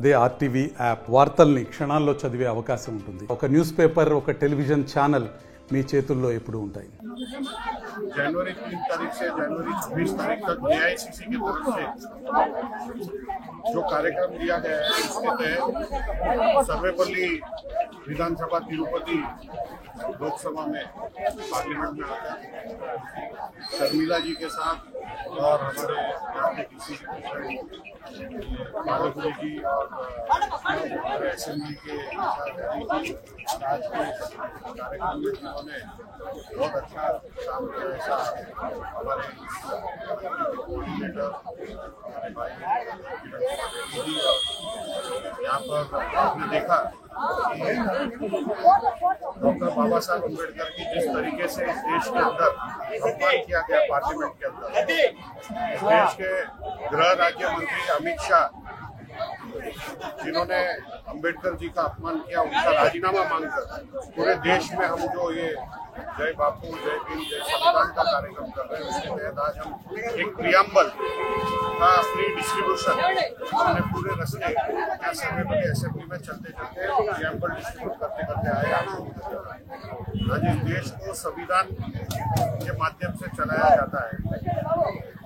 అదే RTV app వార్తల్ని క్షణాల్లో చదివే అవకాశం ఉంటుంది. ఒక న్యూస్ పేపర్, ఒక టెలివిజన్ ఛానల్ మీ చేతుల్లో ఎప్పుడూ ఉంటాయి. जनवरी 3 तारीख से जनवरी 26 तारीख तक AICC की तरफ से जो कार्यक्रम दिया गया है उसके तहत सर्वेपल्ली विधानसभा तिरुपति लोकसभा में पार्लियामेंट में आकर शर्मिला जी के साथ और हमारे यहाँ के डीसी बालागुरु जी और असेंबली के आज के कार्यक्रम में उन्होंने बहुत अच्छा काम किया। ऐसा हमारे कोऑर्डिनेटर हमारे भाई यहाँ पर आपने देखा कि डॉक्टर बाबा साहब अम्बेडकर की जिस तरीके से इस देश के अंदर सम्मान किया गया पार्लियामेंट के अंदर, देश के गृह राज्य मंत्री अमित शाह जिन्होंने अम्बेडकर जी का अपमान किया, उनका राजीनामा मांगकर पूरे देश में हम जो ये जय बापू जय भीम जय संविधान का कार्यक्रम कर रहे हैं, उसके तहत आज हम एक प्रियम्बल का फ्री डिस्ट्रीब्यूशन हमने पूरे रास्ते असेंबली में चलते चलते प्रियम्बल डिस्ट्रीब्यूट करते करते आए। आज इस देश को संविधान के माध्यम से चलाया जाता है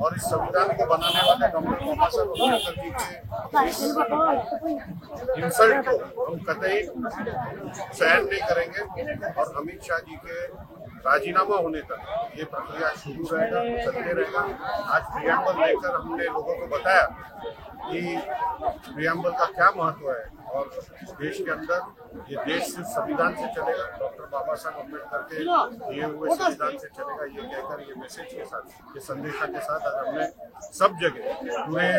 और इस संविधान को बनाने वाले डॉक्टर बाबा साहब अम्बेडकर जी के इंसल्ट को हम कतई सहन नहीं करेंगे और अमित शाह जी के राजीनामा होने तक ये प्रक्रिया शुरू रहेगा, चलते रहेगा। आज प्रियम्बल लेकर हमने लोगों को बताया कि प्रियम्बल का क्या महत्व है और देश के अंदर ये देश सिर्फ संविधान से चलेगा, डॉक्टर बाबा साहब अम्बेडकर के दिए हुए संविधान से चलेगा, ये कहकर ये मैसेज के साथ, ये संदेशा के साथ आज हमने सब जगह पूरे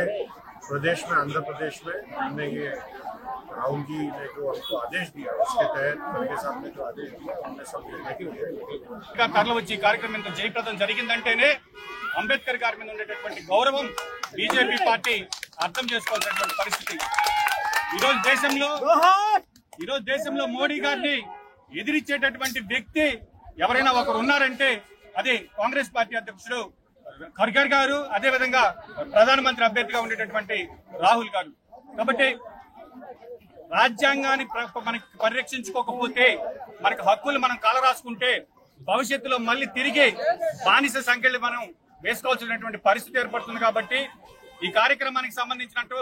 प्रदेश में, आंध्र प्रदेश में हमने ये राहुल जी ने जो हमको आदेश दिया उसके तहत खड़गे साहब ने जो आदेश दिया हमने सब जगह వచ్చి కార్యక్రమం ఎంత జయప్రదం జరిగిందంటేనే అంబేద్కర్ గారి మీద ఉండేటటువంటి గౌరవం బీజేపీ పార్టీ అర్థం చేసుకోవాల్సినటువంటి పరిస్థితి. ఈరోజు దేశంలో మోడీ గారిని ఎదిరించేటటువంటి వ్యక్తి ఎవరైనా ఒకరు ఉన్నారంటే అది కాంగ్రెస్ పార్టీ అధ్యక్షుడు ఖర్గే గారు, అదేవిధంగా ప్రధానమంత్రి అభ్యర్థిగా ఉండేటటువంటి రాహుల్ గారు. కాబట్టి రాజ్యాంగాన్ని మనకి పరిరక్షించుకోకపోతే, మనకు హక్కులు మనం కాలరాసుకుంటే భవిష్యత్తులో మళ్ళీ తిరిగి బానిస సంఖ్యలు మనం వేసుకోవాల్సినటువంటి పరిస్థితి ఏర్పడుతుంది. కాబట్టి ఈ కార్యక్రమానికి సంబంధించినట్టు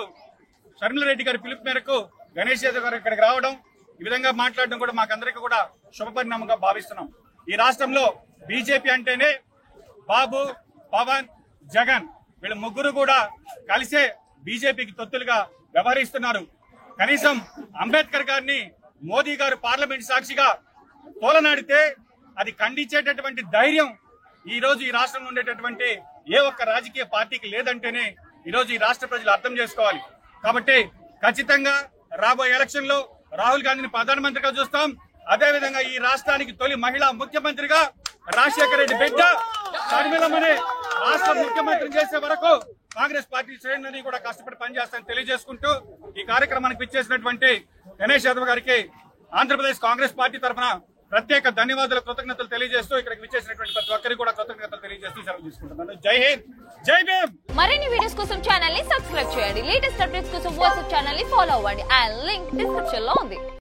షర్మిలారెడ్డి గారి పిలుపు మేరకు గణేష్ యాదవ్ గారు ఇక్కడికి రావడం, ఈ విధంగా మాట్లాడడం కూడా మాకందరికీ కూడా శుభపరిణామంగా భావిస్తున్నాం. ఈ రాష్ట్రంలో బీజేపీ అంటేనే బాబు, పవన్, జగన్ వీళ్ళ ముగ్గురు కూడా కలిసే బీజేపీకి తొత్తులుగా వ్యవహరిస్తున్నారు. కనీసం అంబేద్కర్ గారిని మోదీ గారు పార్లమెంట్ సాక్షిగా తోలనాడితే అది ఖండించేటటువంటి ధైర్యం ఈ రోజు ఈ రాష్ట్రంలో ఉండేటటువంటి ఏ ఒక్క రాజకీయ పార్టీకి లేదంటేనే ఈ రోజు ఈ రాష్ట్ర ప్రజలు అర్థం చేసుకోవాలి. కాబట్టి ఖచ్చితంగా రాబోయే ఎలక్షన్ లో రాహుల్ గాంధీని ప్రధానమంత్రిగా చూస్తాం. అదేవిధంగా ఈ రాష్ట్రానికి తొలి మహిళా ముఖ్యమంత్రిగా రాజశేఖర రెడ్డి బిడ్డ షర్మిలమ్మని రాష్ట్ర ముఖ్యమంత్రి చేసే వరకు కాంగ్రెస్ పార్టీ శ్రేణులని కూడా కష్టపడి పనిచేస్తానని తెలియజేసుకుంటూ ఈ కార్యక్రమానికి విచ్చేసినటువంటి గణేష్ యాదవ్ గారికి ఆంధ్రప్రదేశ్ కాంగ్రెస్ పార్టీ తరఫున ప్రత్యేక ధన్యవాదాలు, కృతజ్ఞతలు తెలియజేస్తూ ఇక్కడికి విచ్చేసినటువంటి ప్రతి ఒక్కరికి కూడా కృతజ్ఞతలు తెలియజేస్తూ సెలవు తీసుకుంటున్నాను. జై హింద్, జై భీమ్. మరిన్ని వీడియోస్ కోసం ఛానల్ ని సబ్స్క్రైబ్ చేయండి. లేటెస్ట్ అప్డేట్స్ కోసం వాట్సాప్ ఛానల్ ని ఫాలో అవ్వండి. ఆ లింక్ డిస్క్రిప్షన్ లో ఉంది.